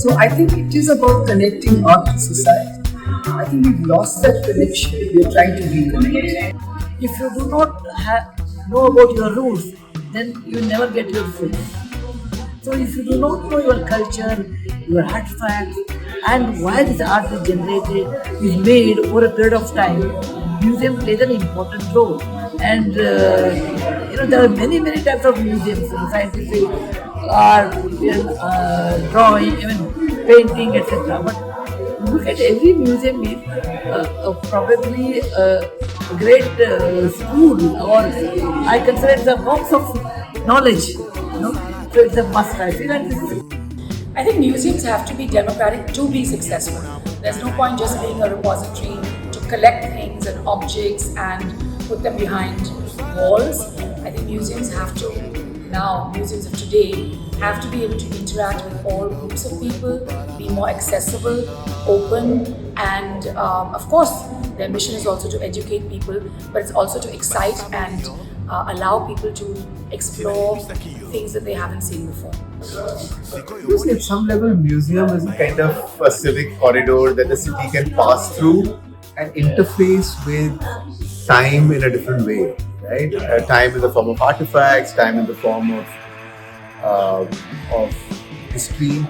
So I think it is about connecting art to society. I think we've lost that connection. We're trying to reconnect. If you do not know about your roots, then you never get your food. So if you do not know your culture, your artifacts, and why this art is generated, is made over a period of time, museum plays an important role. And there are many types of museums, scientific, art, drawing, even painting, etc. But look at every museum is probably a great school, or I consider it a box of knowledge. So it's a must. I feel like I think museums have to be democratic to be successful. There's no point just being a repository to collect things and objects and put them behind walls. I think museums have to, now museums of today, have to be able to interact with all groups of people, be more accessible, open, and of course their mission is also to educate people, but it's also to excite and allow people to explore things that they haven't seen before. At some level, museum is a kind of a civic corridor that the city can pass through and interface with time in a different way, right? Time in the form of artifacts, time in the form of history.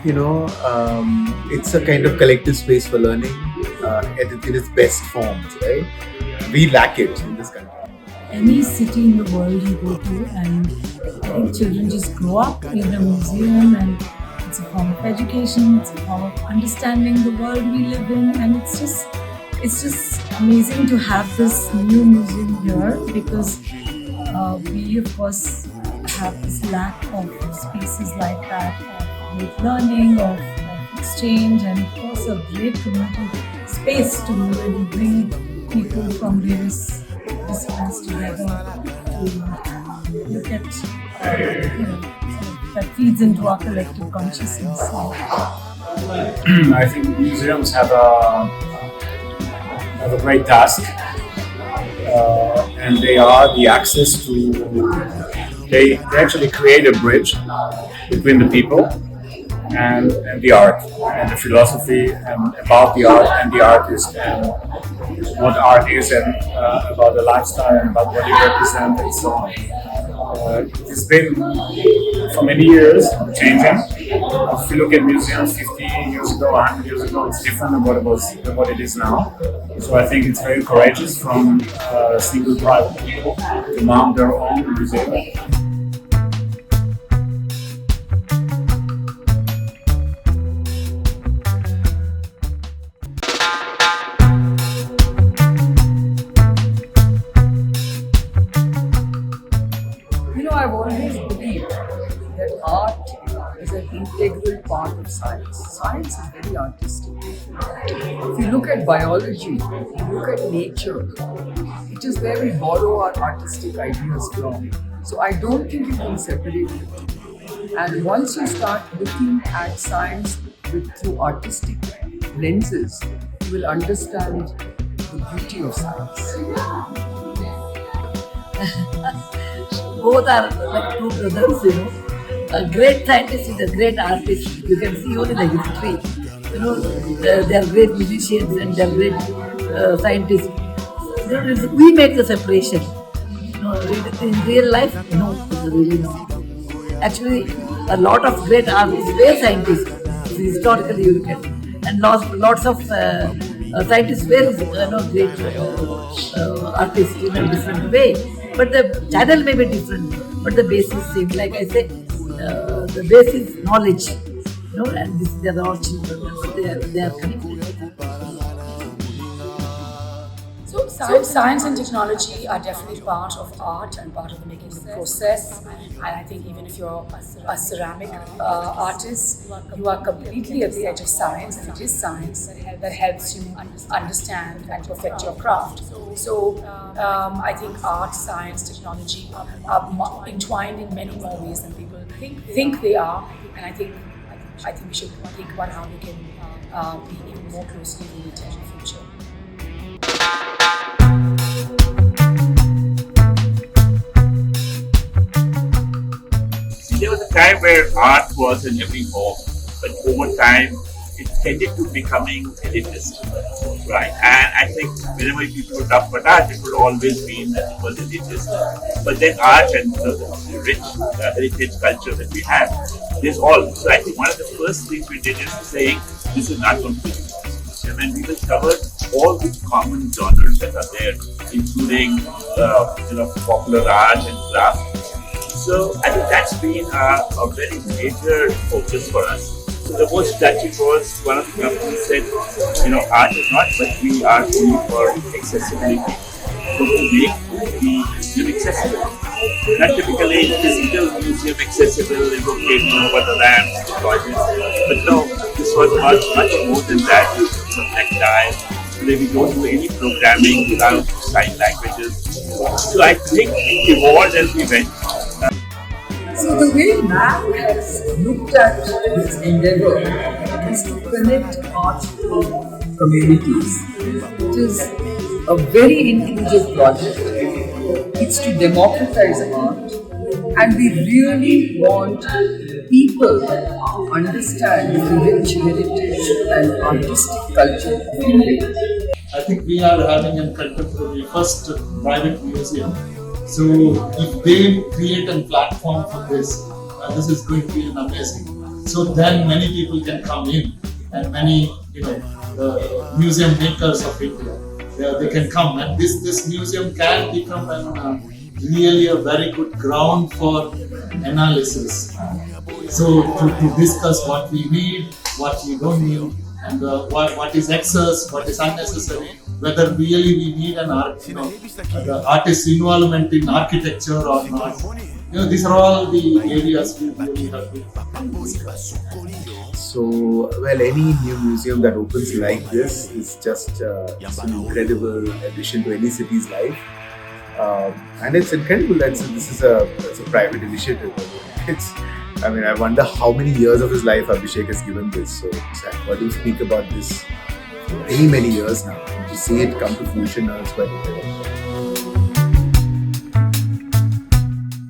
It's a kind of collective space for learning in its best forms, right? We lack it in this country. Any city in the world you go to, and I think children just grow up in a museum, and it's a form of education, it's a form of understanding the world we live in, and it's just amazing to have this new museum here, because we of course have this lack of spaces like that, of learning, of exchange, and of course a great community space to really bring people from various disciplines together to look at that feeds into our collective consciousness. I think museums have a great task, and they are the access to. They actually create a bridge between the people and the art and the philosophy and about the art and the artist and what art is and about the lifestyle and about what it represents and so on. It's been for many years changing. If you look at museums 50 years ago, 100 years ago, it's different than what it is now. So I think it's very courageous from single private people to mount their own museum. I've always believed that art is an integral part of science. Science is very artistic. If you look at biology, if you look at nature, it is where we borrow our artistic ideas from. So I don't think you can separate the two. And once you start looking at science through artistic lenses, you will understand the beauty of science. Both are like two brothers, A great scientist is a great artist. You can see only the history. They are great musicians and they are great scientists. We make the separation. In real life, no, really not. Actually, a lot of great artists were scientists, historically you look at, and lots of scientists were great artists in a different way. But the channel may be different, but the base is same. Like I say, the base is knowledge, and they are all children, but they are connected. So science and technology are definitely part of art and part of the making process. And I think even if you're a ceramic artist, you are completely at the edge of science, and it is science that helps you understand and perfect your craft. So I think art, science, technology are entwined in many more ways than people think they are. And I think we should think about how we can be even more closely related in the future. There was a time where art was in every home. but over time it tended to becoming elitist, right? And I think whenever people talk about art, it would always mean that it was elitist. But then art and the rich heritage culture that we have, there's all. So I think one of the first things we did is saying this is not going to be elitist. And we will cover all the common genres that are there, including popular art and craft. So I think that's been a very major focus for us. So the most touching was one of the companies said, art is not, but we are only for accessibility. So to make the museum accessible. Not typically physical museum accessible, located over the ramps, the toilets. But no, this was much more than that. Some tactile. Today we don't do any programming without sign languages. So I think it evolved as we went. So the way MAC has looked at its endeavor is to connect art to communities. It is a very inclusive project. It's to democratize art, and we really want people to understand the rich heritage and artistic culture of India. I think we are having a contemporary first private museum. So if they create a platform for this, this is going to be an amazing. So then many people can come in, and many the museum makers of India, they can come, and this museum can become really a very good ground for analysis. So to discuss what we need, what we don't need, and what is excess, what is unnecessary, whether really we need an the artist's involvement in architecture or not. These are all the areas we really have to discuss. So, well, any new museum that opens like this is just an incredible addition to any city's life. And it's incredible that this is a private initiative. I wonder how many years of his life Abhishek has given this. So, I've heard him speak about this for many years now. And to see it come to fruition now is quite incredible.